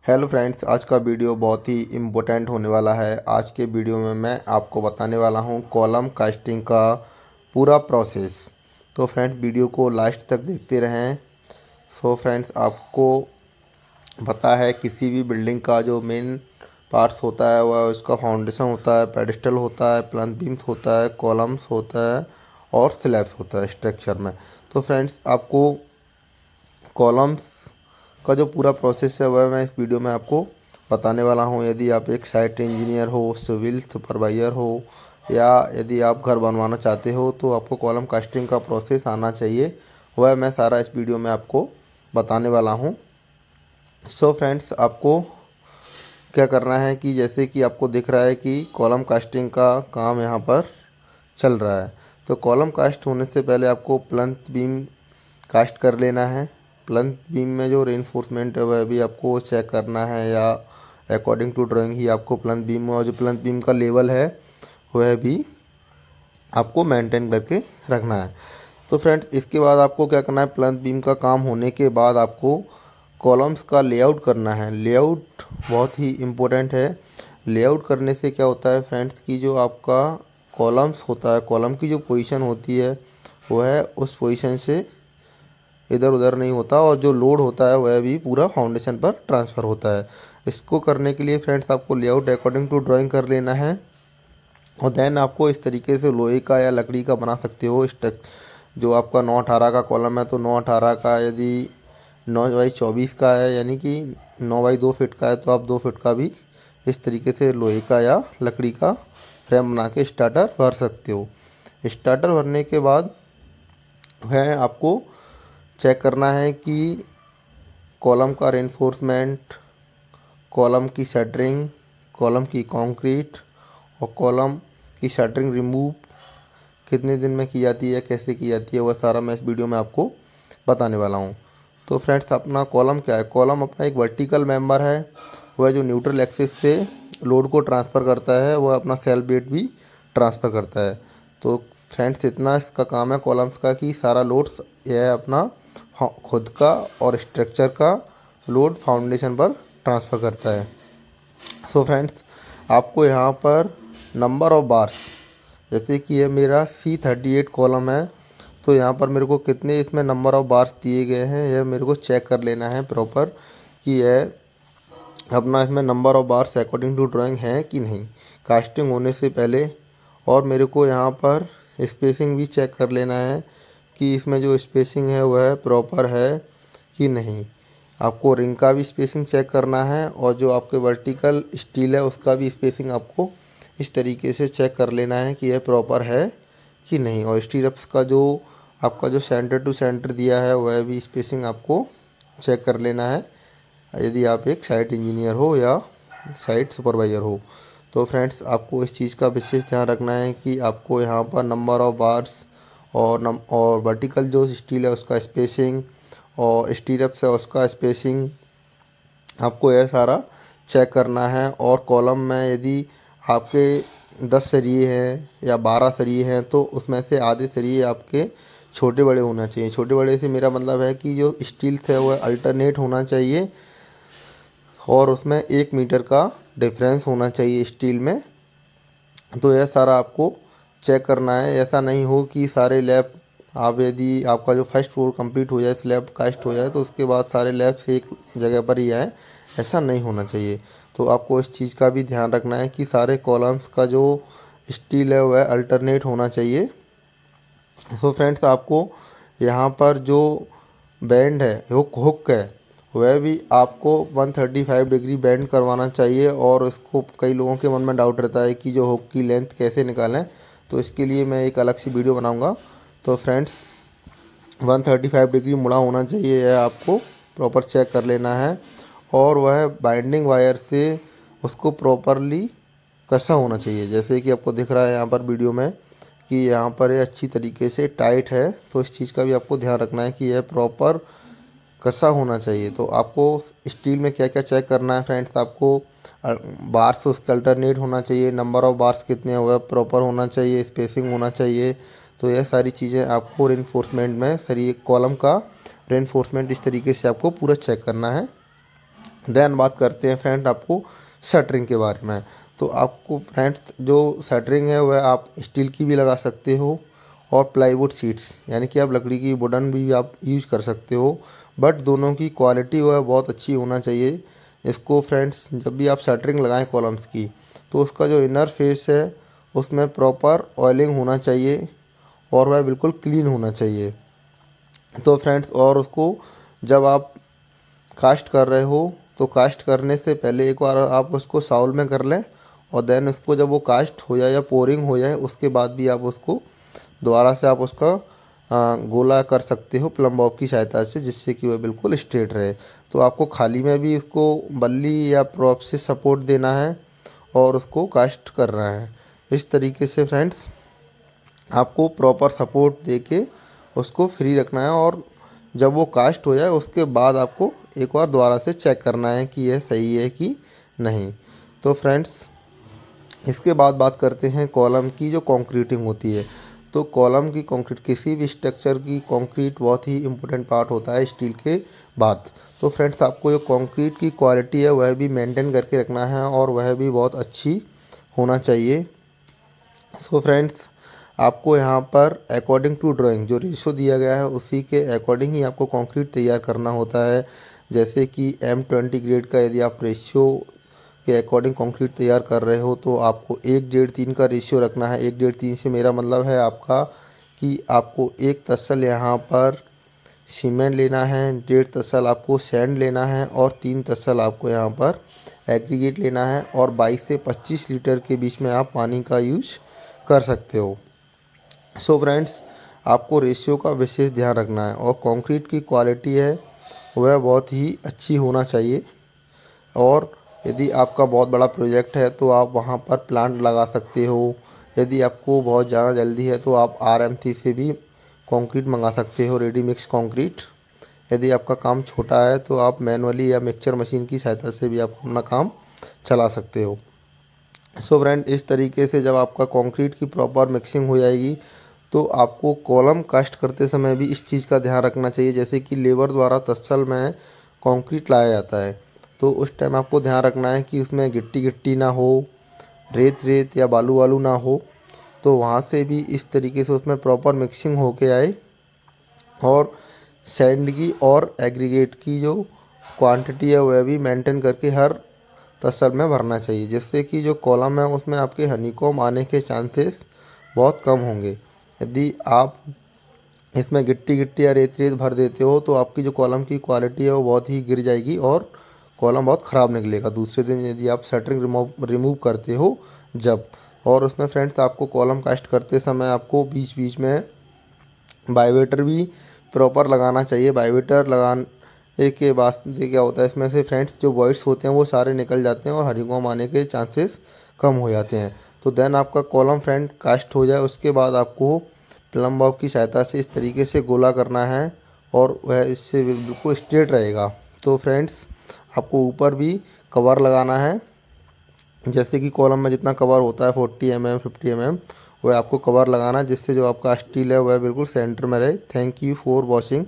Hello friends, आज का video बहुत ही इम्पोर्टेंट होने वाला है। आज के वीडियो में मैं आपको बताने वाला हूं कॉलम कास्टिंग का पूरा प्रोसेस। तो फ्रेंड्स, वीडियो को लास्ट तक देखते रहें। सो फ्रेंड्स, आपको पता है किसी भी बिल्डिंग का जो मेन पार्ट्स होता है वह उसका फाउंडेशन होता है, पेडिस्टल होता है, प्लंथ बीम्स होता है, कॉलम्स होता है और स्लैब्स होता है स्ट्रक्चर में। तो फ्रेंड्स, आपको कॉलम्स का जो पूरा प्रोसेस है वह मैं इस वीडियो में आपको बताने वाला हूँ। यदि आप एक साइट इंजीनियर हो, सिविल सुपरवाइज़र हो या यदि आप घर बनवाना चाहते हो तो आपको कॉलम कास्टिंग का प्रोसेस आना चाहिए। वह मैं सारा इस वीडियो में आपको बताने वाला हूँ। सो फ्रेंड्स, आपको क्या करना है कि जैसे कि आपको दिख रहा है कि कॉलम कास्टिंग का काम यहाँ पर चल रहा है। तो कॉलम कास्ट होने से पहले आपको प्लंथ बीम कास्ट कर लेना है। प्लंथ बीम में जो रेनफोर्समेंट है वह भी आपको चेक करना है, या अकॉर्डिंग टू ड्राइंग ही आपको प्लंथ बीम और जो प्लंथ बीम का लेवल है वह भी आपको मेंटेन करके रखना है। तो फ्रेंड्स, इसके बाद आपको क्या करना है, प्लंथ बीम का काम होने के बाद आपको कॉलम्स का लेआउट करना है। लेआउट बहुत ही इम्पोर्टेंट है। लेआउट करने से क्या होता है फ्रेंड्स कि जो आपका कॉलम्स होता है, कॉलम की जो पोजीशन होती है वह उस पोजीशन से इधर उधर नहीं होता और जो लोड होता है वह भी पूरा फाउंडेशन पर ट्रांसफ़र होता है। इसको करने के लिए फ्रेंड्स आपको लेआउट अकॉर्डिंग टू ड्राइंग कर लेना है और देन आपको इस तरीके से लोहे का या लकड़ी का बना सकते हो। जो आपका 9/18 का कॉलम है तो 9/18 का, यदि 9/24 का है यानी कि 9/2 फीट का है तो आप 2 फीट का भी इस तरीके से लोहे का या लकड़ी का फ्रेम बना के स्टार्टर भर सकते हो। स्टार्टर भरने के बाद है आपको चेक करना है कि कॉलम का रेनफोर्समेंट, कॉलम की शटरिंग, कॉलम की कंक्रीट और कॉलम की शटरिंग रिमूव कितने दिन में की जाती है, कैसे की जाती है, वह सारा मैं इस वीडियो में आपको बताने वाला हूँ। तो फ्रेंड्स, अपना कॉलम क्या है, कॉलम अपना एक वर्टिकल मेंबर है। वह जो न्यूट्रल एक्सिस से लोड को ट्रांसफ़र करता है वह अपना सेल्फ वेट भी ट्रांसफ़र करता है। तो फ्रेंड्स, इतना इसका काम है कॉलम्स का कि सारा लोड्स यह अपना खुद का और स्ट्रक्चर का लोड फाउंडेशन पर ट्रांसफ़र करता है। सो फ्रेंड्स, आपको यहाँ पर नंबर ऑफ बार्स, जैसे कि ये मेरा C38 कॉलम है तो यहाँ पर मेरे को कितने इसमें नंबर ऑफ बार्स दिए गए हैं यह मेरे को चेक कर लेना है प्रॉपर कि यह अपना इसमें number of bars according to drawing है कि नहीं कास्टिंग होने से पहले। और मेरे को यहाँ पर स्पेसिंग भी चेक कर लेना है कि इसमें जो स्पेसिंग है वह प्रॉपर है कि नहीं। आपको रिंग का भी स्पेसिंग चेक करना है और जो आपके वर्टिकल स्टील है उसका भी स्पेसिंग आपको इस तरीके से चेक कर लेना है कि यह प्रॉपर है कि नहीं। और स्टीरअप्स का जो आपका जो सेंटर टू सेंटर दिया है वह भी स्पेसिंग आपको चेक कर लेना है, यदि आप एक साइट इंजीनियर हो या साइट सुपरवाइज़र हो। तो फ्रेंड्स, आपको इस चीज़ का विशेष ध्यान रखना है कि आपको यहाँ पर नंबर ऑफ़ बार्स और वर्टिकल जो स्टील है उसका स्पेसिंग और स्टीरअप्स है उसका स्पेसिंग आपको यह सारा चेक करना है। और कॉलम में यदि आपके 10 सरिये हैं या 12 सरिये हैं तो उसमें से आधे सरिये आपके छोटे बड़े होना चाहिए। छोटे बड़े से मेरा मतलब है कि जो स्टील है वह अल्टरनेट होना चाहिए और उसमें 1 मीटर का डिफरेंस होना चाहिए स्टील में। तो यह सारा आपको चेक करना है। ऐसा नहीं हो कि सारे लैब आप, यदि आपका जो फर्स्ट फ्लोर कंप्लीट हो जाए, स्लैब कास्ट हो जाए तो उसके बाद सारे लैब से एक जगह पर ही आए, ऐसा नहीं होना चाहिए। तो आपको इस चीज़ का भी ध्यान रखना है कि सारे कॉलम्स का जो स्टील है वह अल्टरनेट होना चाहिए। सो फ्रेंड्स, आपको यहाँ पर जो बैंड है, हुक है, वह भी आपको 135 डिग्री बेंड करवाना चाहिए। और इसको कई लोगों के मन में डाउट रहता है कि जो हुक की लेंथ कैसे निकालें, तो इसके लिए मैं एक अलग सी वीडियो बनाऊंगा। तो फ्रेंड्स, 135 डिग्री मुड़ा होना चाहिए, यह आपको प्रॉपर चेक कर लेना है। और वह बाइंडिंग वायर से उसको प्रॉपरली कसा होना चाहिए, जैसे कि आपको दिख रहा है यहाँ पर वीडियो में कि यहाँ पर ये अच्छी तरीके से टाइट है। तो इस चीज़ का भी आपको ध्यान रखना है कि यह प्रॉपर कसा होना चाहिए। तो आपको स्टील में क्या क्या चेक करना है फ्रेंड्स, आपको बार्स उसके अल्टरनेट होना चाहिए, नंबर ऑफ़ बार्स कितने हुए प्रॉपर होना चाहिए, स्पेसिंग होना चाहिए। तो यह सारी चीज़ें आपको रेनफोर्समेंट में सरिये कॉलम का रेनफोर्समेंट इस तरीके से आपको पूरा चेक करना है। देन बात करते हैं फ्रेंड आपको शटरिंग के बारे में। तो आपको फ्रेंड्स जो शटरिंग है वह आप स्टील की भी लगा सकते हो और प्लाईवुड शीट्स यानी कि आप लकड़ी की वुडन भी आप यूज़ कर सकते हो, बट दोनों की क्वालिटी वह बहुत अच्छी होना चाहिए। इसको फ्रेंड्स जब भी आप शटरिंग लगाएं कॉलम्स की, तो उसका जो इनर फेस है उसमें प्रॉपर ऑयलिंग होना चाहिए और वह बिल्कुल क्लीन होना चाहिए। तो फ्रेंड्स और उसको जब आप कास्ट कर रहे हो तो कास्ट करने से पहले एक बार आप उसको साउल में कर लें, और देन उसको जब वो कास्ट हो जाए या पोरिंग हो जाए उसके बाद भी आप उसको दोबारा से आप उसका गोला कर सकते हो प्लम बॉब की सहायता से, जिससे कि वह बिल्कुल स्ट्रेट रहे। तो आपको खाली में भी उसको बल्ली या प्रॉप से सपोर्ट देना है और उसको कास्ट करना है। इस तरीके से फ्रेंड्स आपको प्रॉपर सपोर्ट दे के उसको फ्री रखना है, और जब वो कास्ट हो जाए उसके बाद आपको एक बार दोबारा से चेक करना है कि यह सही है कि नहीं। तो फ्रेंड्स इसके बाद बात करते हैं कॉलम की जो कंक्रीटिंग होती है। तो कॉलम की कंक्रीट किसी भी स्ट्रक्चर की कंक्रीट बहुत ही इम्पोर्टेंट पार्ट होता है स्टील के बाद। तो फ्रेंड्स आपको जो कंक्रीट की क्वालिटी है वह भी मेंटेन करके रखना है और वह भी बहुत अच्छी होना चाहिए। सो फ्रेंड्स आपको यहाँ पर अकॉर्डिंग टू ड्राइंग जो रेशो दिया गया है उसी के अकॉर्डिंग ही आपको कंक्रीट तैयार करना होता है। जैसे कि M20 ग्रेड का यदि आप रेशियो के अकॉर्डिंग कंक्रीट तैयार कर रहे हो तो आपको 1:3 का रेशियो रखना है। 1:3 से मेरा मतलब है आपका कि आपको 1 तसल यहाँ पर सीमेंट लेना है, 1.5 तसल आपको सैंड लेना है और 3 तसल आपको यहाँ पर एग्रीगेट लेना है, और 22 से 25 लीटर के बीच में आप पानी का यूज कर सकते हो। सो फ्रेंड्स आपको रेशियो का विशेष ध्यान रखना है, और कंक्रीट की क्वालिटी है वह बहुत ही अच्छी होना चाहिए। और यदि आपका बहुत बड़ा प्रोजेक्ट है तो आप वहाँ पर प्लांट लगा सकते हो। यदि आपको बहुत ज़्यादा जल्दी है तो आप RMC से भी कंक्रीट मंगा सकते हो, रेडी मिक्स कंक्रीट। यदि आपका काम छोटा है तो आप मैनुअली या मिक्सचर मशीन की सहायता से भी आप अपना काम चला सकते हो। सो फ्रेंड इस तरीके से जब आपका कंक्रीट की प्रॉपर मिक्सिंग हो जाएगी तो आपको कॉलम कास्ट करते समय भी इस चीज़ का ध्यान रखना चाहिए। जैसे कि लेबर द्वारा तत्सल में कंक्रीट लाया जाता है तो उस टाइम आपको ध्यान रखना है कि उसमें गिट्टी गिट्टी ना हो, रेत रेत या बालू वालू ना हो। तो वहाँ से भी इस तरीके से उसमें प्रॉपर मिक्सिंग होके आए, और सैंड की और एग्रीगेट की जो क्वांटिटी है वह भी मेंटेन करके हर तसर में भरना चाहिए, जिससे कि जो कॉलम है उसमें आपके हनीकॉम्ब आने के चांसेस बहुत कम होंगे। यदि आप इसमें गिट्टी गिट्टी या रेत रेत भर देते हो तो आपकी जो कॉलम की क्वालिटी है वो बहुत ही गिर जाएगी और कॉलम बहुत ख़राब निकलेगा दूसरे दिन यदि आप शटरिंग रिमूव करते हो जब। और उसमें फ्रेंड्स आपको कॉलम कास्ट करते समय आपको बीच बीच में बाइवेटर भी प्रॉपर लगाना चाहिए। बाइवेटर लगाने के बाद क्या होता है इसमें से फ्रेंड्स जो वॉइड्स होते हैं वो सारे निकल जाते हैं और हनीकॉम्ब आने के चांसेस कम हो जाते हैं। तो देन आपका कॉलम फ्रेंड कास्ट हो जाए उसके बाद आपको प्लम बॉब की सहायता से इस तरीके से गोला करना है और वह इससे बिल्कुल स्ट्रेट रहेगा। तो फ्रेंड्स आपको ऊपर भी कवर लगाना है, जैसे कि कॉलम में जितना कवर होता है 40 mm 50 mm वह आपको कवर लगाना है, जिससे जो आपका स्टील है वह बिल्कुल सेंटर में रहे। Thank you for watching.